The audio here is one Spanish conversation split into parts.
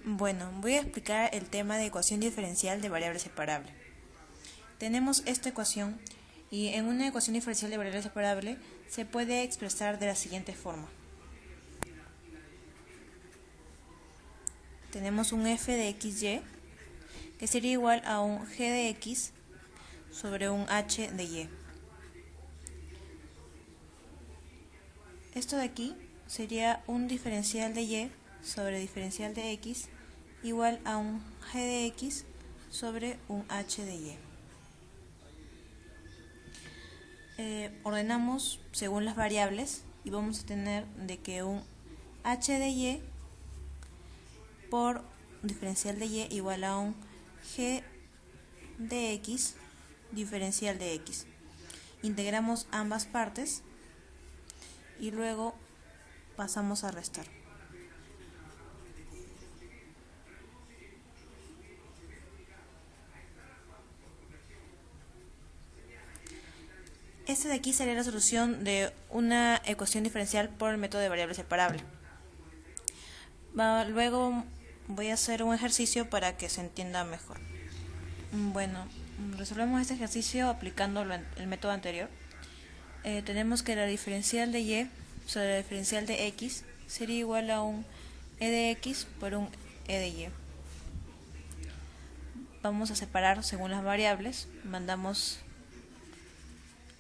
Bueno, voy a explicar el tema de ecuación diferencial de variable separable. Tenemos esta ecuación y en una ecuación diferencial de variable separable se puede expresar de la siguiente forma. Tenemos un f de xy que sería igual a un g de x sobre un h de y. Esto de aquí sería un diferencial de y sobre diferencial de x igual a un g de x sobre un h de y. Ordenamos según las variables y vamos a tener de que un h de y por diferencial de y igual a un g de x diferencial de x. Integramos ambas partes y luego pasamos a restar. Esta de aquí sería la solución de una ecuación diferencial por el método de variable separable. Luego voy a hacer un ejercicio para que se entienda mejor. Bueno, resolvemos este ejercicio aplicando el método anterior. Tenemos que la diferencial de y sobre la diferencial de x sería igual a un e de x por un e de y. Vamos a separar según las variables. Mandamos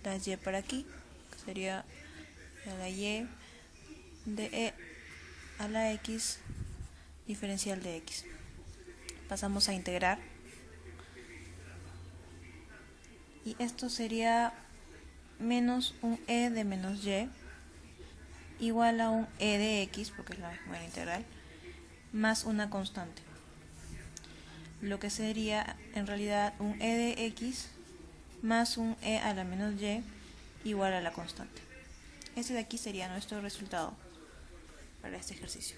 la y para aquí, que sería la y de e a la x diferencial de x. Pasamos a integrar y esto sería menos un e de menos y igual a un e de x, porque es la misma integral, más una constante, lo que sería en realidad un e de x más un e a la menos y igual a la constante. Este de aquí sería nuestro resultado para este ejercicio.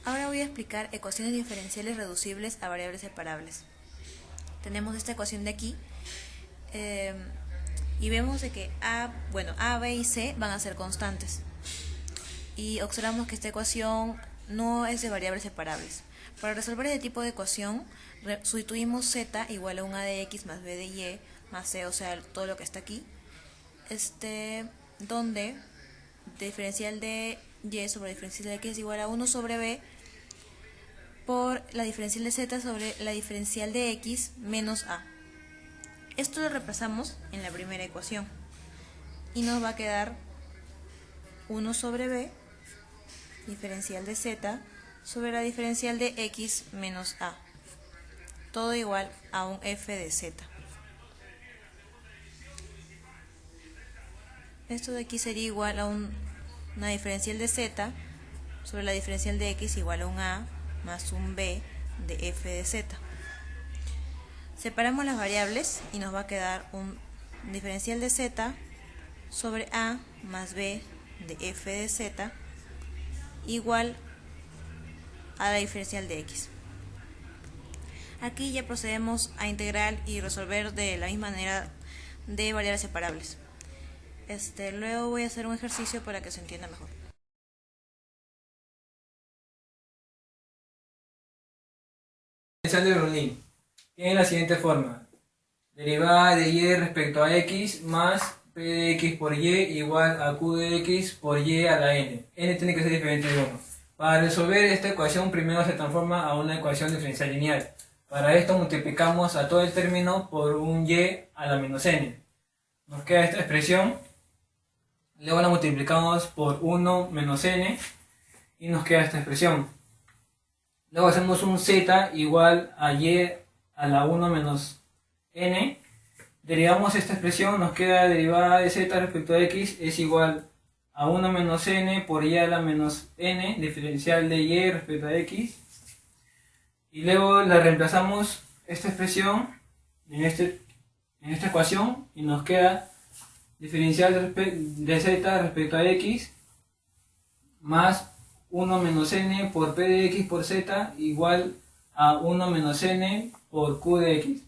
Ahora voy a explicar ecuaciones diferenciales reducibles a variables separables. Tenemos esta ecuación de aquí y vemos de que A, B y C van a ser constantes. Y observamos que esta ecuación no es de variables separables. Para resolver este tipo de ecuación, sustituimos z igual a un a de x más b de y más c, o sea, todo lo que está aquí, donde diferencial de y sobre diferencial de x es igual a 1 sobre b por la diferencial de z sobre la diferencial de x menos a. Esto lo reemplazamos en la primera ecuación y nos va a quedar 1 sobre b diferencial de z sobre la diferencial de x menos a, todo igual a un f de z. Esto de aquí sería igual a una diferencial de z sobre la diferencial de x igual a un a más un b de f de z. Separamos las variables y nos va a quedar un diferencial de z sobre a más b de f de z igual a la diferencial de x. Aquí ya procedemos a integrar y resolver de la misma manera de variables separables. Luego voy a hacer un ejercicio para que se entienda mejor. Diferencial de Brownian tiene la siguiente forma: derivada de y respecto a x más p de x por y igual a q de x por y a la n. N tiene que ser diferente de 1. Para resolver esta ecuación primero se transforma a una ecuación diferencial lineal. Para esto multiplicamos a todo el término por un y a la menos n. Nos queda esta expresión. Luego la multiplicamos por 1 menos n y nos queda esta expresión. Luego hacemos un z igual a y a la 1 menos n. Derivamos esta expresión, nos queda derivada de z respecto a x es igual a 1 menos n por y a la menos n, diferencial de y respecto a x. Y luego la reemplazamos esta expresión en esta ecuación y nos queda diferencial de z respecto a x más 1 menos n por p de x por z igual a 1 menos n por q de x.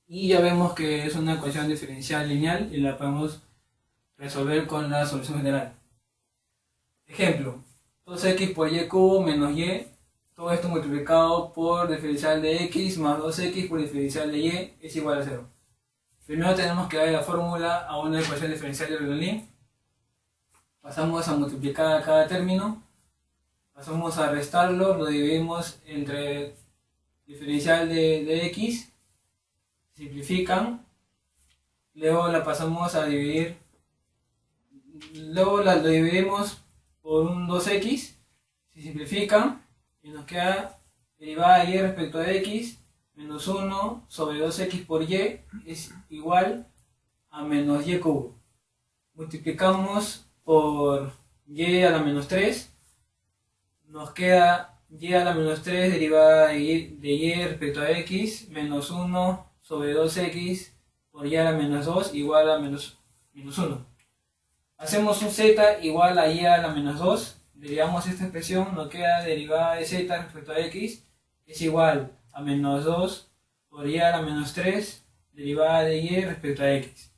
Y ya vemos que es una ecuación diferencial lineal y la podemos resolver con la solución general. Ejemplo: 2x por y cubo menos y, Todo esto multiplicado por diferencial de x más 2x por diferencial de y es igual a 0. Primero tenemos que dar la fórmula a una ecuación diferencial de Bernoulli. Pasamos a multiplicar a cada término. Pasamos a restarlo, lo dividimos entre diferencial de x. Simplifican. Luego la pasamos a dividir. Luego lo dividimos por un 2x. Se simplifican. Y nos queda derivada de y respecto a x menos 1 sobre 2x por y es igual a menos y cubo. Multiplicamos por y a la menos 3. Nos queda y a la menos 3 derivada de y respecto a x menos 1 sobre 2x por y a la menos 2 igual a menos 1. Hacemos un z igual a y a la menos 2. Derivamos esta expresión, nos queda derivada de z respecto a x es igual a menos 2 por y a la menos 3 derivada de y respecto a x.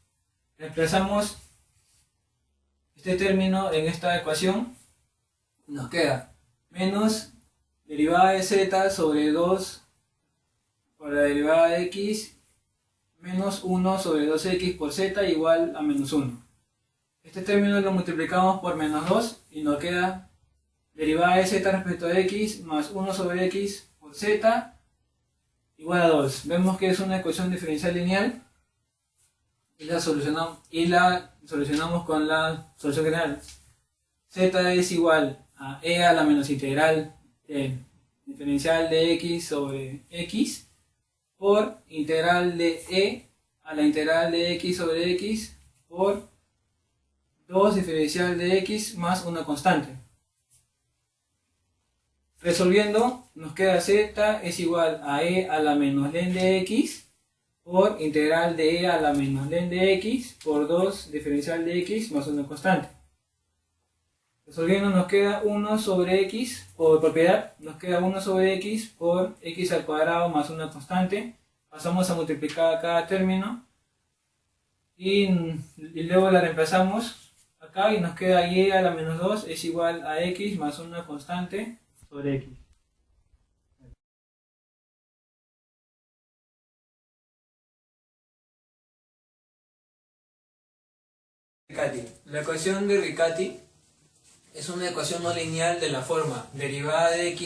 Reemplazamos este término en esta ecuación, nos queda menos derivada de z sobre 2 por la derivada de x menos 1 sobre 2x por z igual a menos 1. Este término lo multiplicamos por menos 2 y nos queda derivada de z respecto a x más 1 sobre x por z igual a 2. Vemos que es una ecuación diferencial lineal y la solucionamos con la solución general. Z es igual a e a la menos integral de diferencial de x sobre x por integral de e a la integral de x sobre x por 2 diferencial de x más una constante. Resolviendo, nos queda z es igual a e a la menos len de x por integral de e a la menos len de x por 2 diferencial de x más una constante. Resolviendo nos queda 1 sobre x por propiedad, nos queda 1 sobre x por x al cuadrado más una constante. Pasamos a multiplicar a cada término y luego la reemplazamos acá y nos queda y a la menos 2 es igual a x más una constante sobre x. Riccati. La ecuación de Riccati es una ecuación no lineal de la forma derivada de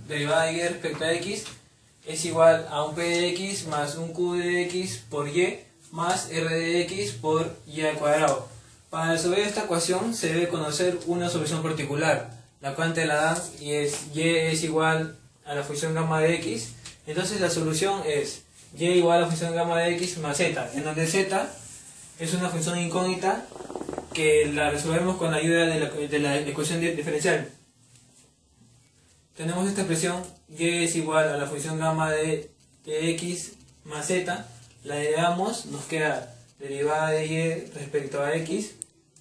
derivada de y respecto a x es igual a un p de x más un q de x por y más r de x por y al cuadrado. Para resolver esta ecuación se debe conocer una solución particular, la cual te la dan y es igual a la función gamma de x. Entonces la solución es y igual a la función gamma de x más z, en donde z es una función incógnita que la resolvemos con la ayuda de la ecuación diferencial. Tenemos esta expresión y es igual a la función gamma de x más z, la derivamos, nos queda derivada de y respecto a x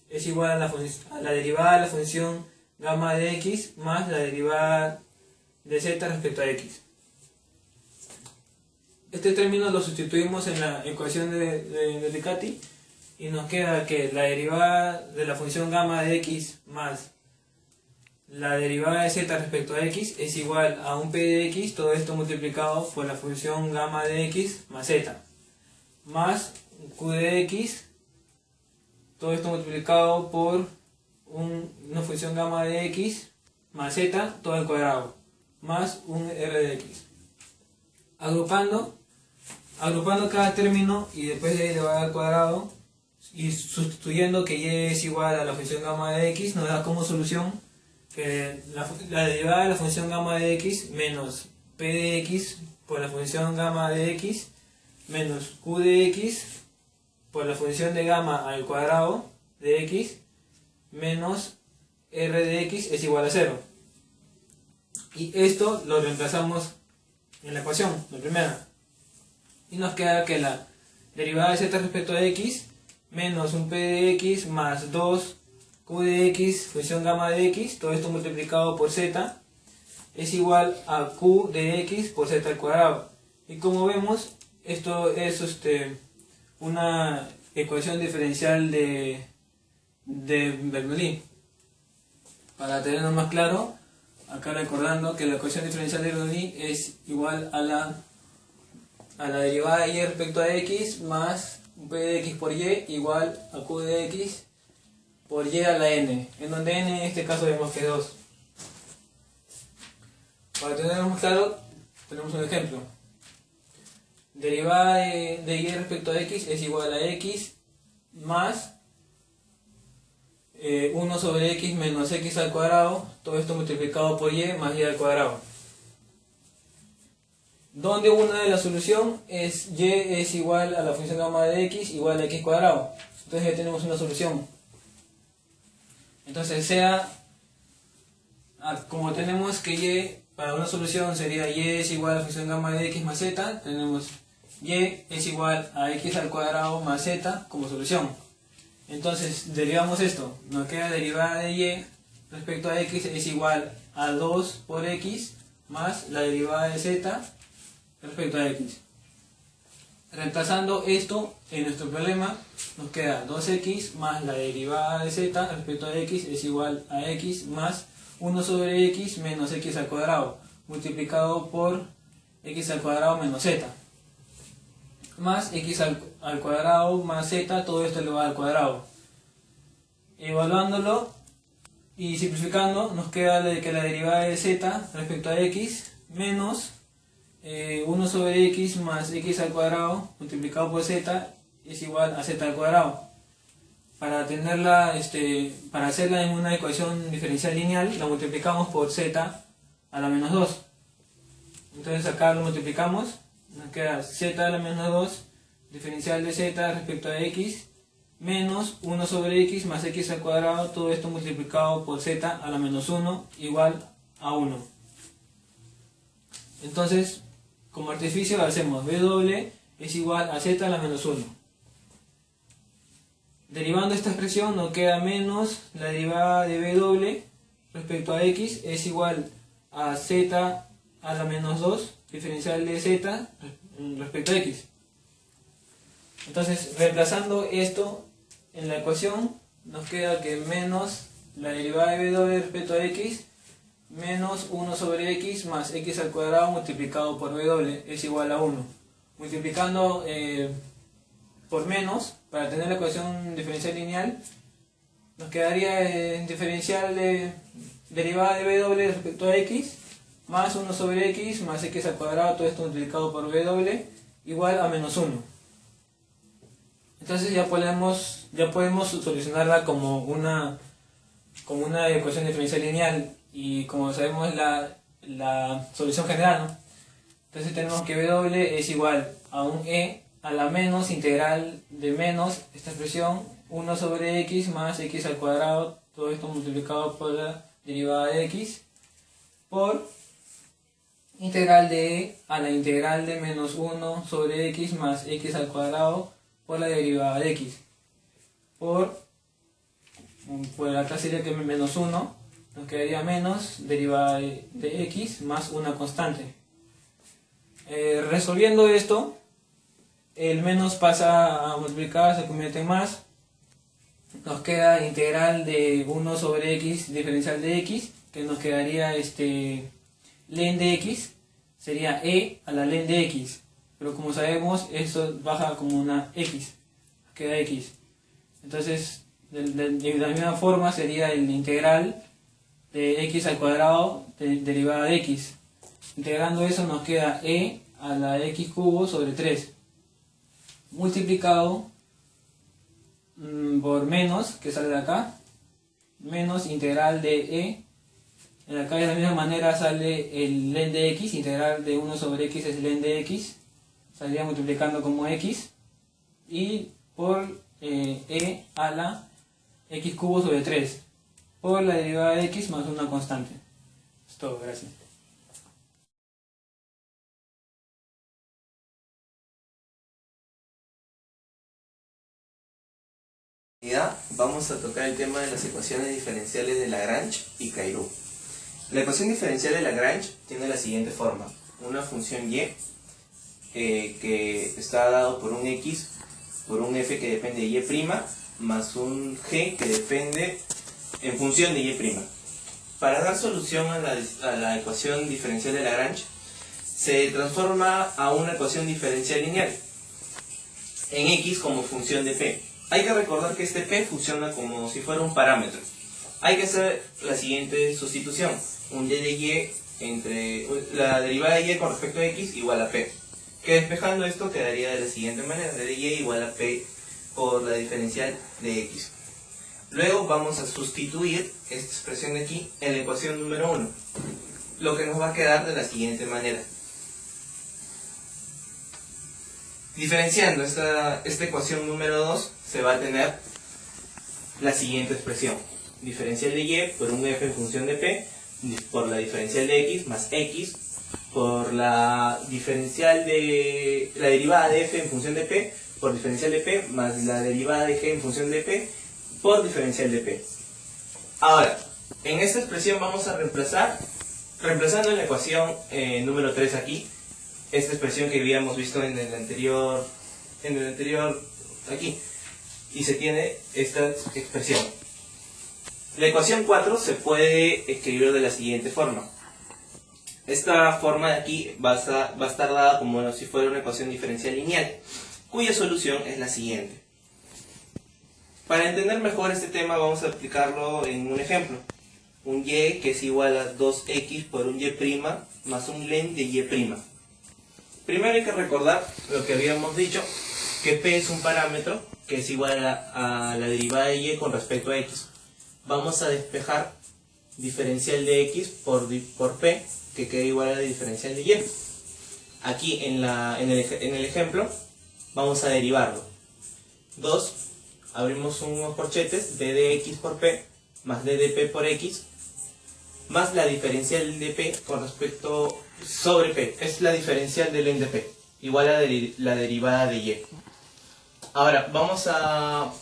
es igual a la derivada de la función gamma de x más la derivada de z respecto a x. Este término lo sustituimos en la ecuación de Riccati y nos queda que la derivada de la función gamma de x más la derivada de z respecto a x es igual a un p de x, todo esto multiplicado por la función gamma de x más z, más q de x, todo esto multiplicado por una función gamma de x más z, todo al cuadrado, más un r de x. Agrupando cada término y después de elevar al cuadrado y sustituyendo que y es igual a la función gamma de x, nos da como solución que la derivada de la función gamma de x menos p de x por la función gamma de x menos q de x por la función de gamma al cuadrado de x menos r de x es igual a 0. Y esto lo reemplazamos en la ecuación, la primera. Y nos queda que la derivada de z respecto a x menos un p de x más 2 q de x función gamma de x, todo esto multiplicado por z, es igual a q de x por z al cuadrado. Y como vemos, esto es una ecuación diferencial de Bernoulli. Para tenerlo más claro, acá recordando que la ecuación diferencial de Bernoulli es igual a la derivada de y respecto a x más p de x por y igual a q de x por y a la n, en donde n en este caso vemos que es 2. Para tenerlo más claro, tenemos un ejemplo. Derivada de y respecto a x es igual a x más 1 sobre x menos x al cuadrado, todo esto multiplicado por y más y al cuadrado. Donde una de la solución es y es igual a la función gamma de x igual a x cuadrado. Entonces ya tenemos una solución. Entonces como tenemos que y para una solución sería y es igual a la función gamma de x más z, tenemos y es igual a x al cuadrado más z como solución. Entonces derivamos esto, nos queda derivada de y respecto a x es igual a 2 por x más la derivada de z respecto a x. Reemplazando esto en nuestro problema nos queda 2x más la derivada de z respecto a x es igual a x más 1 sobre x menos x al cuadrado multiplicado por x al cuadrado menos z más x al cuadrado más z, todo esto elevado al cuadrado. Evaluándolo y simplificando nos queda que la derivada de z respecto a x menos 1 sobre x más x al cuadrado multiplicado por z es igual a z al cuadrado. Para para hacerla en una ecuación diferencial lineal la multiplicamos por z a la menos 2. Entonces acá lo multiplicamos, nos queda z a la menos 2 diferencial de z respecto a x menos 1 sobre x más x al cuadrado, todo esto multiplicado por z a la menos 1 igual a 1. Entonces como artificio hacemos w es igual a z a la menos 1. Derivando esta expresión nos queda menos la derivada de w respecto a x es igual a z a la menos 2 diferencial de z respecto a x. Entonces reemplazando esto en la ecuación nos queda que menos la derivada de w respecto a x menos 1 sobre x más x al cuadrado multiplicado por w es igual a 1. Multiplicando por menos, para tener la ecuación diferencial lineal, nos quedaría diferencial de derivada de w respecto a x más 1 sobre x más x al cuadrado, todo esto multiplicado por w igual a menos 1. Entonces ya podemos solucionarla como una ecuación diferencial lineal y como sabemos la solución general, ¿no? Entonces tenemos que w es igual a un e a la menos integral de menos esta expresión 1 sobre x más x al cuadrado, todo esto multiplicado por la derivada de x por integral de e a la integral de menos 1 sobre x más x al cuadrado por la derivada de x por acá sería que menos 1, nos quedaría menos derivada de x más una constante. Resolviendo esto, el menos pasa a multiplicar, se convierte en más, nos queda integral de 1 sobre x diferencial de x, que nos quedaría len de x, sería e a la len de x, pero como sabemos eso baja como una x, queda x. Entonces de la misma forma sería el integral de x al cuadrado derivada de x. Integrando eso nos queda e a la x cubo sobre 3 multiplicado por menos, que sale de acá, menos integral de e. Acá de la misma manera sale el len de x, integral de 1 sobre x es len de x, saldría multiplicando como x, y por e a la x cubo sobre 3 por la derivada de x más una constante. Es todo, gracias. Vamos a tocar el tema de las ecuaciones diferenciales de Lagrange y Cairo. La ecuación diferencial de Lagrange tiene la siguiente forma: una función y que está dado por un x por un f que depende de y' más un g que depende en función de y'. para dar solución a la ecuación diferencial de Lagrange, se transforma a una ecuación diferencial lineal en x como función de p. Hay que recordar que este p funciona como si fuera un parámetro. Hay que hacer la siguiente sustitución. Un d de y entre la derivada de y con respecto a x igual a p. Que despejando esto quedaría de la siguiente manera. D de y igual a p por la diferencial de x. Luego vamos a sustituir esta expresión de aquí en la ecuación número 1. Lo que nos va a quedar de la siguiente manera. Diferenciando esta ecuación número 2, se va a tener la siguiente expresión. Diferencial de y por un f en función de p, por la diferencial de x más x, por la diferencial de la derivada de f en función de p, por diferencial de p, más la derivada de g en función de p, por diferencial de p. Ahora, en esta expresión vamos a reemplazando en la ecuación número 3 aquí, esta expresión que habíamos visto en el anterior aquí, y se tiene esta expresión. La ecuación 4 se puede escribir de la siguiente forma. Esta forma de aquí va a estar dada como si fuera una ecuación diferencial lineal, cuya solución es la siguiente. Para entender mejor este tema vamos a aplicarlo en un ejemplo. Un y que es igual a 2x por un y' más un len de y'. Primero hay que recordar lo que habíamos dicho, que p es un parámetro que es igual a la derivada de y con respecto a x. Vamos a despejar diferencial de x por p, que queda igual a la diferencial de y. Aquí en el ejemplo vamos a derivarlo. 2, abrimos unos corchetes, d de x por p, más d de p por x, más la diferencial de p con respecto sobre p, es la diferencial del len de p, igual a la derivada de y. Ahora, vamos a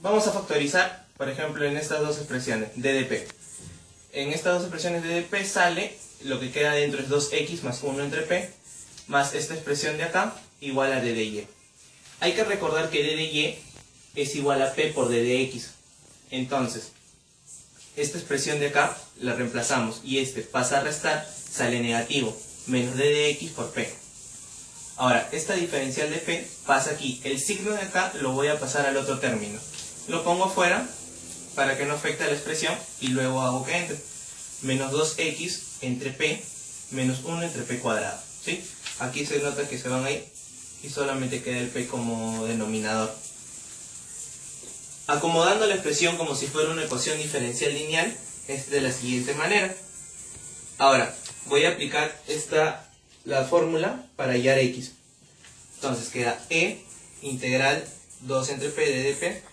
factorizar, por ejemplo, en estas dos expresiones, d de p. En estas dos expresiones d de p sale, lo que queda dentro es 2x más 1 entre p, más esta expresión de acá, igual a d de y. Hay que recordar que d de y es igual a p por d de x. Entonces, esta expresión de acá la reemplazamos y este pasa a restar, sale negativo, menos d de x por p. Ahora, esta diferencial de p pasa aquí. El signo de acá lo voy a pasar al otro término. Lo pongo fuera para que no afecte a la expresión y luego hago que entre. Menos 2x entre p menos 1 entre p cuadrado. ¿Sí? Aquí se nota que se van a ir y solamente queda el p como denominador. Acomodando la expresión como si fuera una ecuación diferencial lineal es de la siguiente manera. Ahora, voy a aplicar la fórmula para hallar x. Entonces queda e integral 2 entre p d de p,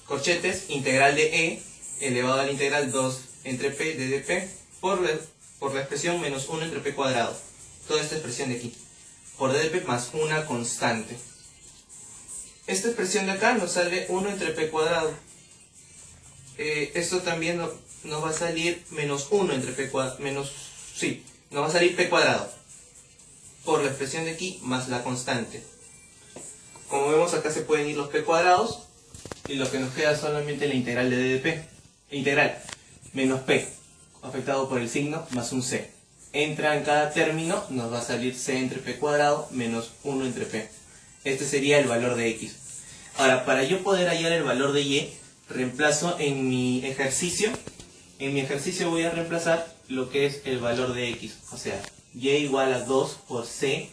corchetes, integral de e elevado a la integral 2 entre p d de p por la expresión menos 1 entre p cuadrado. Toda esta expresión de aquí. Por d de p más una constante. Esta expresión de acá nos sale 1 entre p cuadrado. Esto también nos va a salir menos 1 entre p cuadrado. Nos va a salir p cuadrado. Por la expresión de aquí más la constante. Como vemos acá se pueden ir los p cuadrados. Y lo que nos queda es solamente la integral de d de p. Integral menos p, afectado por el signo, más un c. Entra en cada término, nos va a salir c entre p cuadrado menos 1 entre p. Este sería el valor de x. Ahora, para yo poder hallar el valor de y, reemplazo en mi ejercicio. En mi ejercicio voy a reemplazar lo que es el valor de x. O sea, y igual a 2 por c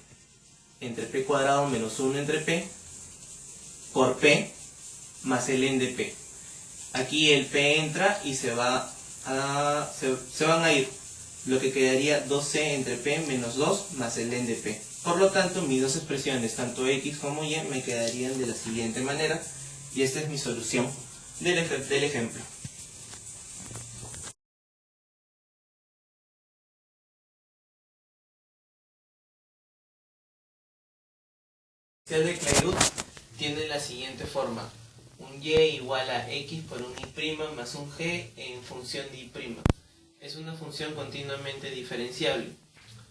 entre p cuadrado menos 1 entre p por p más el n de p. Aquí el p entra y se van a ir. Lo que quedaría 2c entre p menos 2 más el n de p. Por lo tanto, mis dos expresiones, tanto x como y, me quedarían de la siguiente manera. Y esta es mi solución del ejemplo. El de Clairaut tiene la siguiente forma. Un y igual a x por un y' más un g en función de y'. Es una función continuamente diferenciable.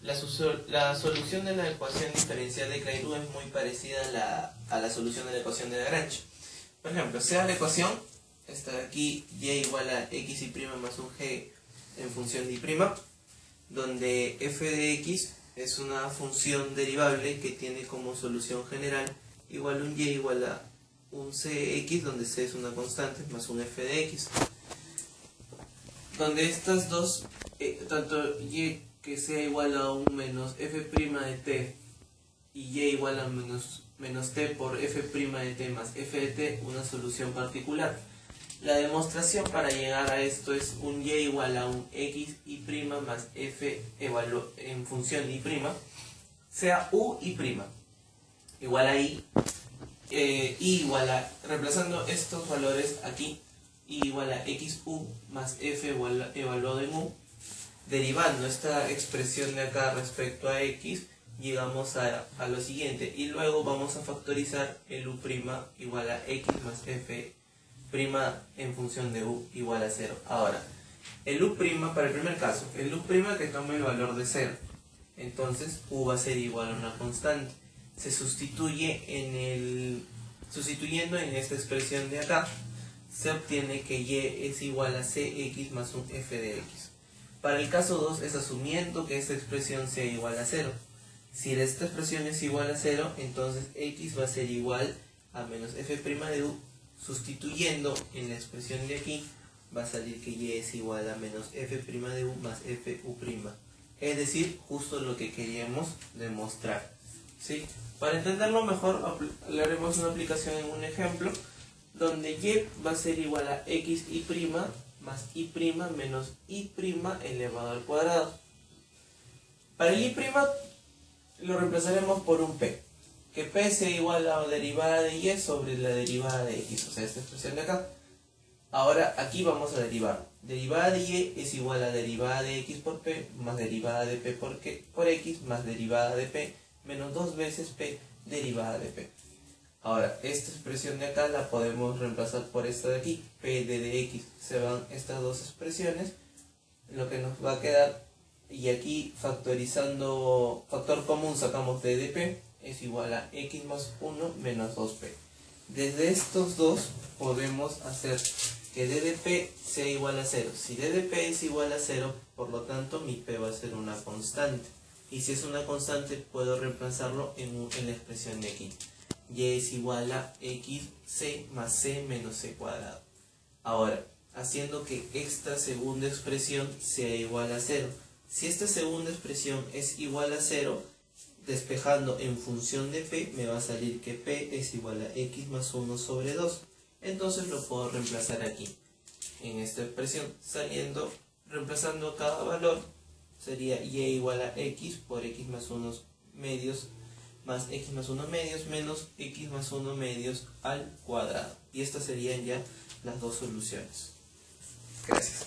La solución de la ecuación diferencial de Clairaut es muy parecida a la solución de la ecuación de Lagrange. Por ejemplo, sea la ecuación esta de aquí, y igual a x y' más un g en función de y', donde f de x es una función derivable que tiene como solución general igual un y igual a un cx, donde c es una constante, más un f de x. Donde estas dos, tanto y que sea igual a un menos f' de t y y igual a menos t por f' de t más f de t, una solución particular. La demostración para llegar a esto es un y igual a un x y' más f en función de y', sea u y', igual a i, igual a, reemplazando estos valores aquí, i igual a xu más f evaluado en u, derivando esta expresión de acá respecto a x, llegamos a lo siguiente, y luego vamos a factorizar el u' igual a x más f' en función de u igual a 0. Ahora, el u', para el primer caso, el u' que tome el valor de 0, entonces u va a ser igual a una constante. Se sustituye sustituyendo en esta expresión de acá, se obtiene que y es igual a cx más un f de x. Para el caso 2 es asumiendo que esta expresión sea igual a 0. Si esta expresión es igual a 0, entonces x va a ser igual a menos f' de u. Sustituyendo en la expresión de aquí, va a salir que y es igual a menos f' de u más fu'. Es decir, justo lo que queríamos demostrar, ¿sí? Para entenderlo mejor, le haremos una aplicación en un ejemplo, donde y va a ser igual a x y' más y' menos y' elevado al cuadrado. Para el y' lo reemplazaremos por un p. Que p sea igual a la derivada de y sobre la derivada de x, o sea, esta expresión de acá. Ahora aquí vamos a derivar. Derivada de y es igual a derivada de x por p más derivada de p por x más derivada de p menos 2 veces p derivada de p. Ahora, esta expresión de acá la podemos reemplazar por esta de aquí, p de dx. Se van estas dos expresiones, lo que nos va a quedar, y aquí factorizando, factor común sacamos d de p, es igual a x más 1 menos 2p. Desde estos dos podemos hacer que d de p sea igual a 0. Si d de p es igual a 0, por lo tanto mi p va a ser una constante. Y si es una constante, puedo reemplazarlo en la expresión de aquí. Y es igual a xc más c menos c cuadrado. Ahora, haciendo que esta segunda expresión sea igual a 0. Si esta segunda expresión es igual a 0, despejando en función de p, me va a salir que p es igual a x más 1 sobre 2. Entonces lo puedo reemplazar aquí, en esta expresión, reemplazando cada valor, sería y igual a x por x más 1 medios más x más 1 medios menos x más 1 medios al cuadrado. Y estas serían ya las dos soluciones. Gracias.